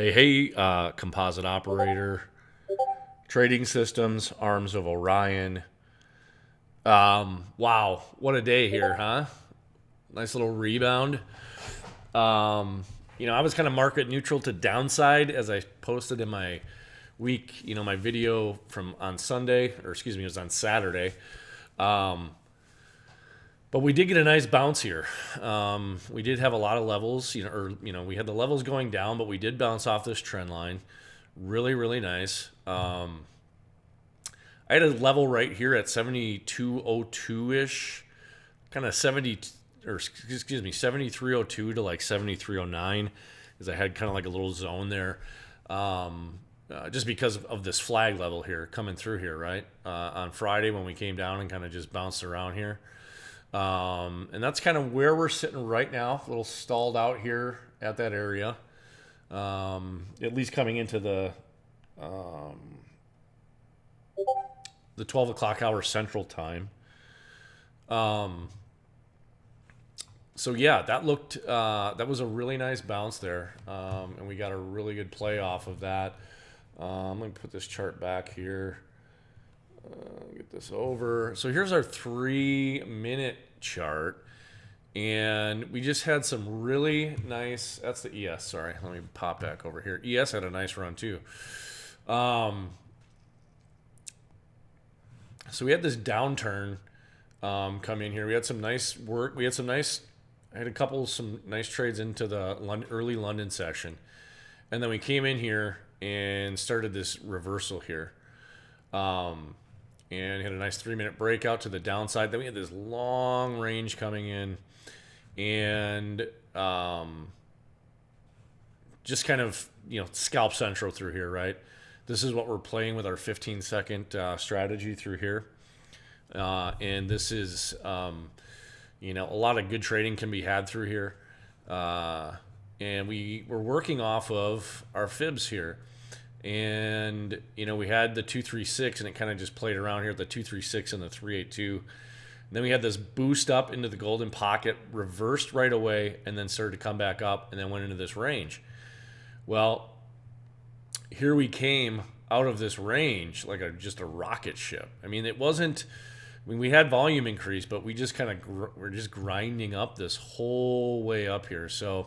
Hey, composite operator, trading systems, arms of Orion. Wow, what a day here, huh? Nice little rebound. I was kind of market neutral to downside as I posted in my week, my video from on Sunday, or excuse me, it was on Saturday. Um, but we did get a nice bounce here. We did have a lot of levels, we had the levels going down, but we did bounce off this trend line. Really, really nice. I had a level right here at 7202 ish, kind of 7302 to like 7309, because I had kind of like a little zone there, just because of this flag level here coming through here, right? On Friday when we came down and kind of just bounced around here. And that's kind of where we're sitting right now, a little stalled out here at that area, at least coming into the 12 o'clock hour Central Time. So yeah, that was a really nice bounce there, and we got a really good play off of that. Let me put this chart back here. Get this over. So here's our 3-minute chart, and we just had some really nice. That's the ES. Sorry, let me pop back over here. ES had a nice run too. So we had this downturn come in here. We had some nice work. I had some nice trades into the early London session. And then we came in here and started this reversal here. And had a nice 3-minute breakout to the downside. Then we had this long range coming in. And just kind of, scalp central through here, right? This is what we're playing with our 15-second strategy through here. And this is, a lot of good trading can be had through here. And we were working off of our fibs here. And, we had the 236, and it kind of just played around here at the 236 and the 382. And then we had this boost up into the golden pocket, reversed right away, and then started to come back up, and then went into this range. Well, here we came out of this range like just a rocket ship. I mean, we had volume increase, but we just we're just grinding up this whole way up here. So,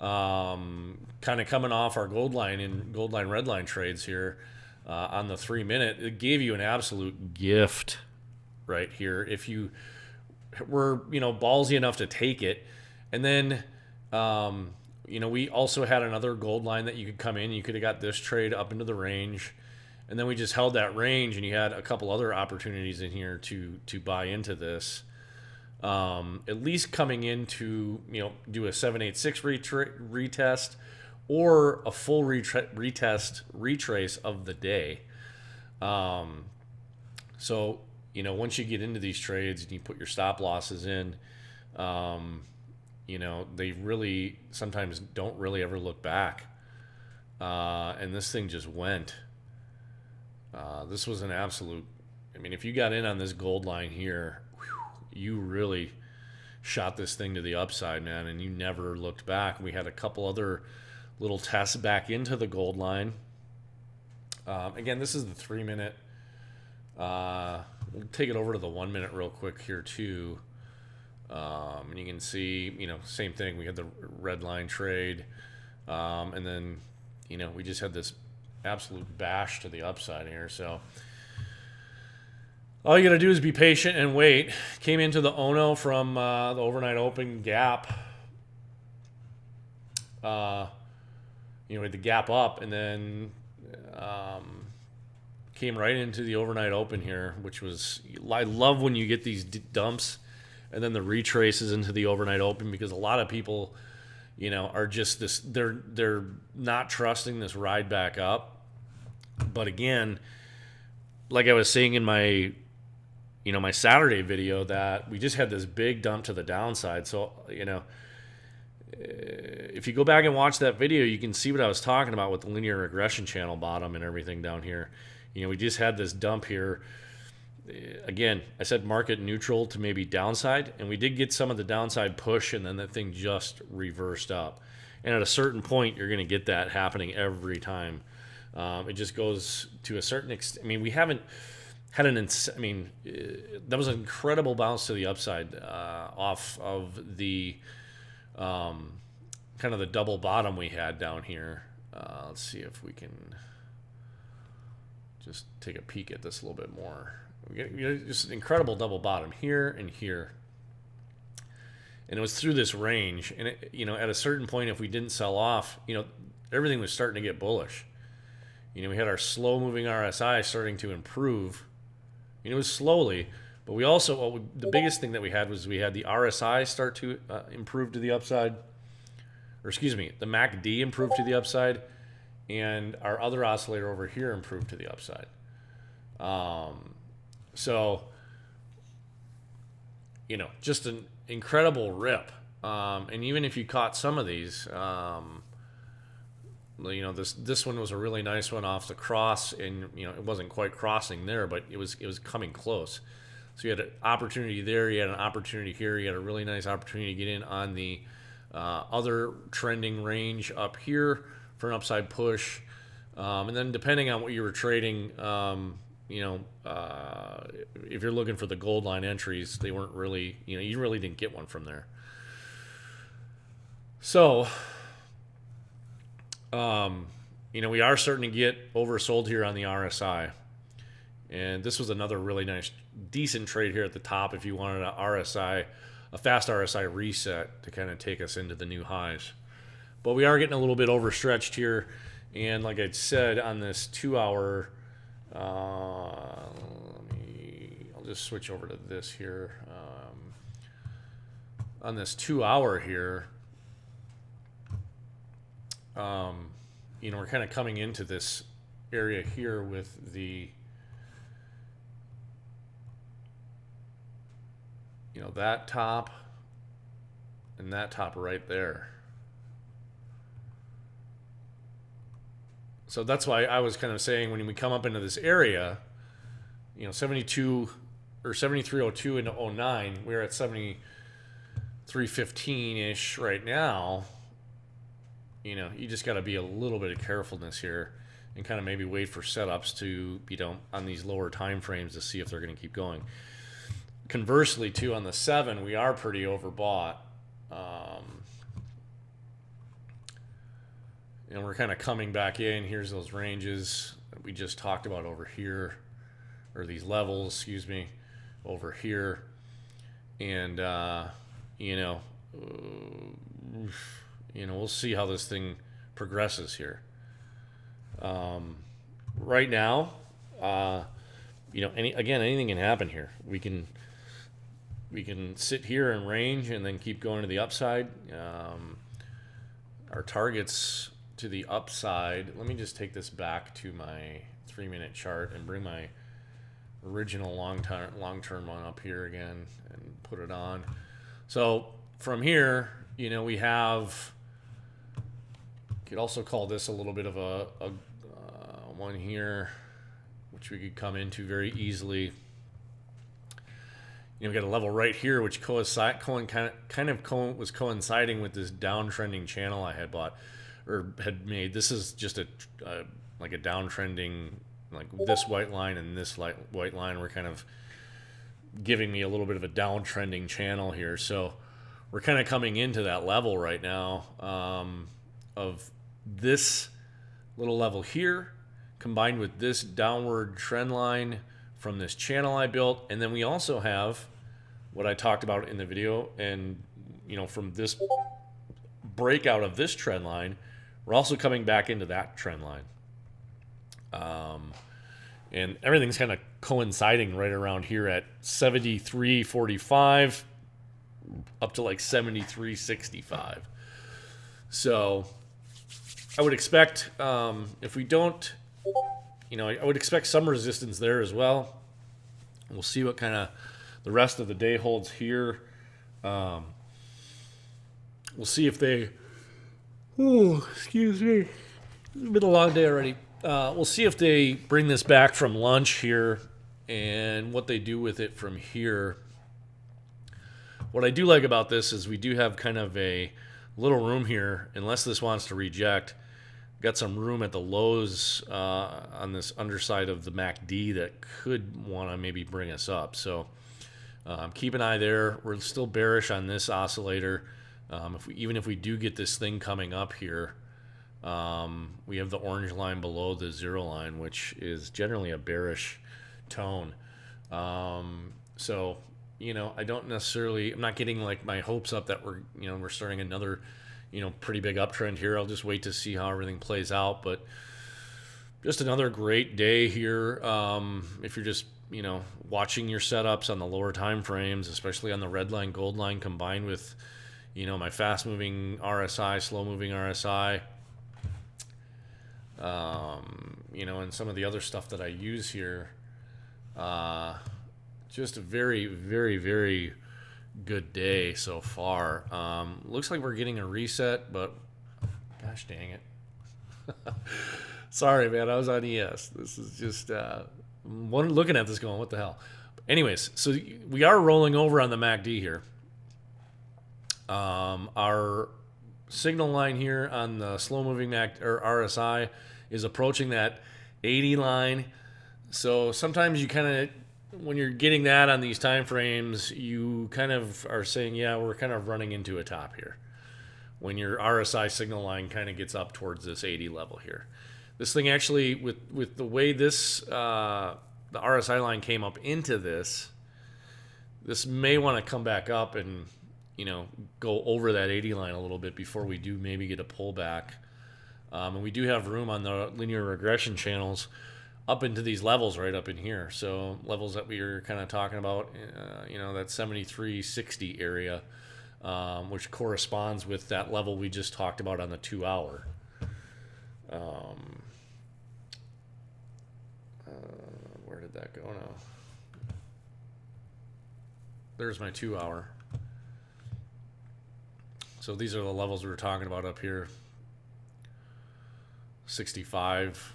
kind of coming off our gold line red line trades here on the 3-minute, it gave you an absolute gift right here if you were ballsy enough to take it. And then we also had another gold line that you could come in. You could have got this trade up into the range, and then we just held that range, and you had a couple other opportunities in here to buy into this. At least coming in to do a 786 retest or a full retrace of the day. So once you get into these trades and you put your stop losses in, they really sometimes don't really ever look back. And this thing just went. This was an absolute. I mean, if you got in on this gold line here, you really shot this thing to the upside, man, and you never looked back. We had a couple other little tests back into the gold line. Again, this is the 3-minute. We'll take it over to the 1-minute real quick here too. And you can see, same thing. We had the red line trade, and then, we just had this absolute bash to the upside here. So all you got to do is be patient and wait. Came into the Ono from the overnight open gap. With the gap up, and then came right into the overnight open here, which was, I love when you get these dumps and then the retraces into the overnight open, because a lot of people, are just this, they're not trusting this ride back up. But again, like I was saying in my, my Saturday video, that we just had this big dump to the downside. So, if you go back and watch that video, you can see what I was talking about with the linear regression channel bottom and everything down here. We just had this dump here. Again, I said market neutral to maybe downside, and we did get some of the downside push, and then that thing just reversed up. And at a certain point, you're going to get that happening every time. It just goes to a certain extent. I mean, we haven't had that was an incredible bounce to the upside off of the kind of the double bottom we had down here. Let's see if we can just take a peek at this a little bit more. We get just an incredible double bottom here and here. And it was through this range. And, at a certain point, if we didn't sell off, everything was starting to get bullish. We had our slow-moving RSI starting to improve. It was slowly. But we also, the biggest thing that we had was we had the RSI start to improve to the upside. Or excuse me, the MACD improved to the upside. And our other oscillator over here improved to the upside. So, just an incredible rip. And even if you caught some of these, this one was a really nice one off the cross, and it wasn't quite crossing there, but it was coming close. So you had an opportunity there, you had an opportunity here, you had a really nice opportunity to get in on the other trending range up here for an upside push. And then depending on what you were trading, if you're looking for the gold line entries, they weren't really, you really didn't get one from there. So, we are starting to get oversold here on the RSI. And this was another really nice, decent trade here at the top if you wanted a fast RSI reset to kind of take us into the new highs. But we are getting a little bit overstretched here. And like I said, on this 2 hour, I'll just switch over to this here. On this 2 hour here, we're kind of coming into this area here with the, that top and that top right there. So that's why I was kind of saying when we come up into this area, 72 or 73.02 into 09, we're at 73.15-ish right now. You just got to be a little bit of carefulness here and kind of maybe wait for setups to, on these lower time frames to see if they're going to keep going. Conversely, too, on the 7, we are pretty overbought. And we're kind of coming back in. Here's those ranges that we just talked about over here, or these levels, excuse me, over here. And, we'll see how this thing progresses here. Right now, anything can happen here. We can sit here in range and then keep going to the upside. Our targets to the upside. Let me just take this back to my 3-minute chart and bring my original long-term one up here again and put it on. So from here, we have, you could also call this a little bit of a one here, which we could come into very easily. We got a level right here, which was coinciding with this downtrending channel I had bought or had made. This is just like a downtrending, like this white line and this white line were kind of giving me a little bit of a downtrending channel here. So we're kind of coming into that level right now of this little level here combined with this downward trend line from this channel I built. And then we also have what I talked about in the video, and from this breakout of this trend line, we're also coming back into that trend line. And everything's kind of coinciding right around here at 73.45 up to like 73.65. So I would expect, if we don't, I would expect some resistance there as well. We'll see what kind of the rest of the day holds here. We'll see if they, excuse me, it's been a long day already. We'll see if they bring this back from lunch here and what they do with it from here. What I do like about this is we do have kind of a little room here, unless this wants to reject. Got some room at the lows on this underside of the MACD that could want to maybe bring us up. So keep an eye there. We're still bearish on this oscillator. Even if we do get this thing coming up here, we have the orange line below the 0 line, which is generally a bearish tone. So, I don't necessarily, I'm not getting like my hopes up that we're starting another, pretty big uptrend here. I'll just wait to see how everything plays out. But just another great day here. If you're just, watching your setups on the lower time frames, especially on the red line, gold line, combined with, my fast moving RSI, slow moving RSI, and some of the other stuff that I use here, just a very, very, very good day so far. Looks like we're getting a reset, but gosh dang it. Sorry, man, I was on ES. This is just looking at this going, what the hell? Anyways, so we are rolling over on the MACD here. Our signal line here on the slow moving RSI is approaching that 80 line. So sometimes you kind of, when you're getting that on these time frames, you kind of are saying, yeah, we're kind of running into a top here. When your RSI signal line kind of gets up towards this 80 level here. This thing actually, with the way this, the RSI line came up into this may want to come back up and, go over that 80 line a little bit before we do maybe get a pullback. And we do have room on the linear regression channels up into these levels right up in here. So levels that we were kind of talking about, that 73.60 area, which corresponds with that level we just talked about on the 2 hour. Where did that go now? There's my 2 hour. So these are the levels we were talking about up here. 65,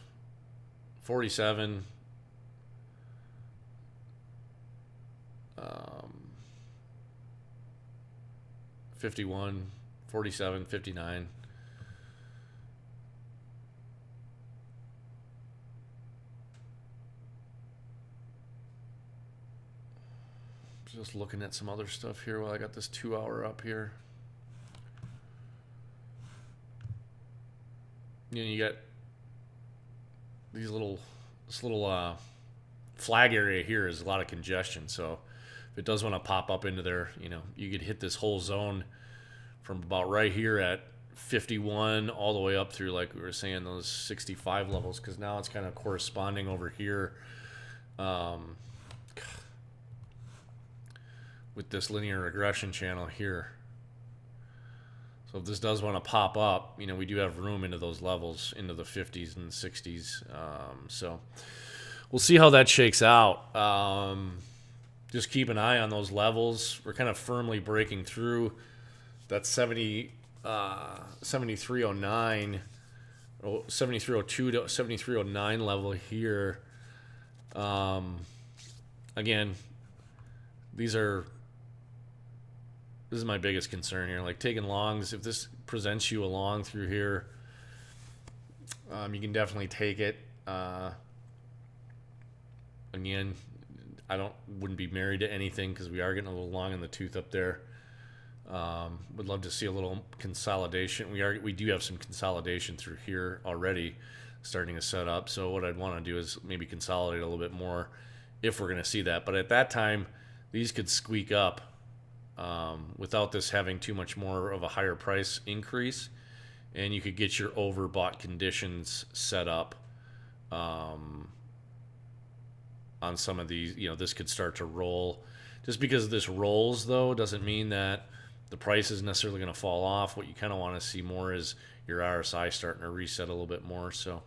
47, 51, 47, 59. Just looking at some other stuff here while I got this 2 hour up here. You got this little flag area here is a lot of congestion. So if it does want to pop up into there, you could hit this whole zone from about right here at 51 all the way up through, like we were saying, those 65 levels, because now it's kind of corresponding over here with this linear regression channel here. So if this does want to pop up, we do have room into those levels, into the 50s and 60s. So we'll see how that shakes out. Just keep an eye on those levels. We're kind of firmly breaking through that 7309, 7302 to 7309 level here. Again, this is my biggest concern here. Like taking longs, if this presents you a long through here, you can definitely take it. Again, wouldn't be married to anything because we are getting a little long in the tooth up there. Would love to see a little consolidation. We do have some consolidation through here already starting to set up. So what I'd want to do is maybe consolidate a little bit more if we're going to see that. But at that time, these could squeak up without this having too much more of a higher price increase, and you could get your overbought conditions set up on some of these. This could start to roll. Just because this rolls, though, doesn't mean that the price is necessarily going to fall off. What you kind of want to see more is your RSI starting to reset a little bit more. So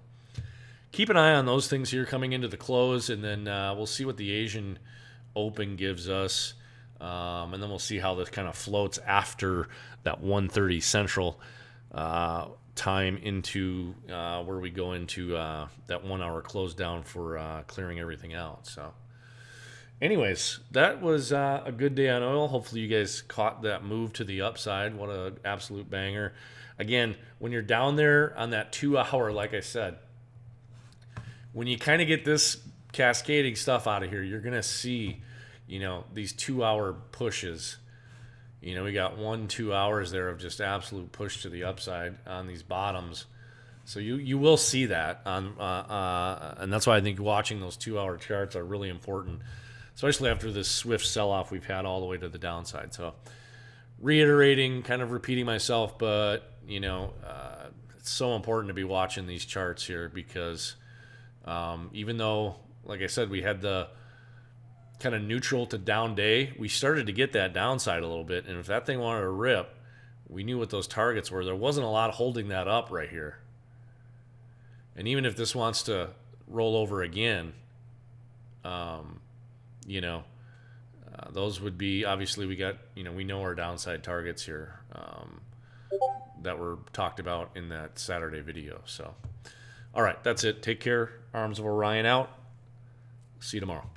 keep an eye on those things here coming into the close, and then we'll see what the Asian Open gives us. And then we'll see how this kind of floats after that 1:30 Central time into where we go into that 1 hour close down for clearing everything out. So anyways, that was a good day on oil. Hopefully you guys caught that move to the upside. What an absolute banger. Again, when you're down there on that 2 hour, like I said, when you kind of get this cascading stuff out of here, you're going to see, these 2 hour pushes. We got 1-2 hours there of just absolute push to the upside on these bottoms. So you will see that on, and that's why I think watching those 2 hour charts are really important, especially after this swift sell-off we've had all the way to the downside. So reiterating, kind of repeating myself, but it's so important to be watching these charts here because even though, like I said, we had the kind of neutral to down day, we started to get that downside a little bit. And if that thing wanted to rip, we knew what those targets were. There wasn't a lot holding that up right here. And even if this wants to roll over again, those would be, obviously we got, we know our downside targets here that were talked about in that Saturday video. So, all right, that's it. Take care. Arms of Orion out. See you tomorrow.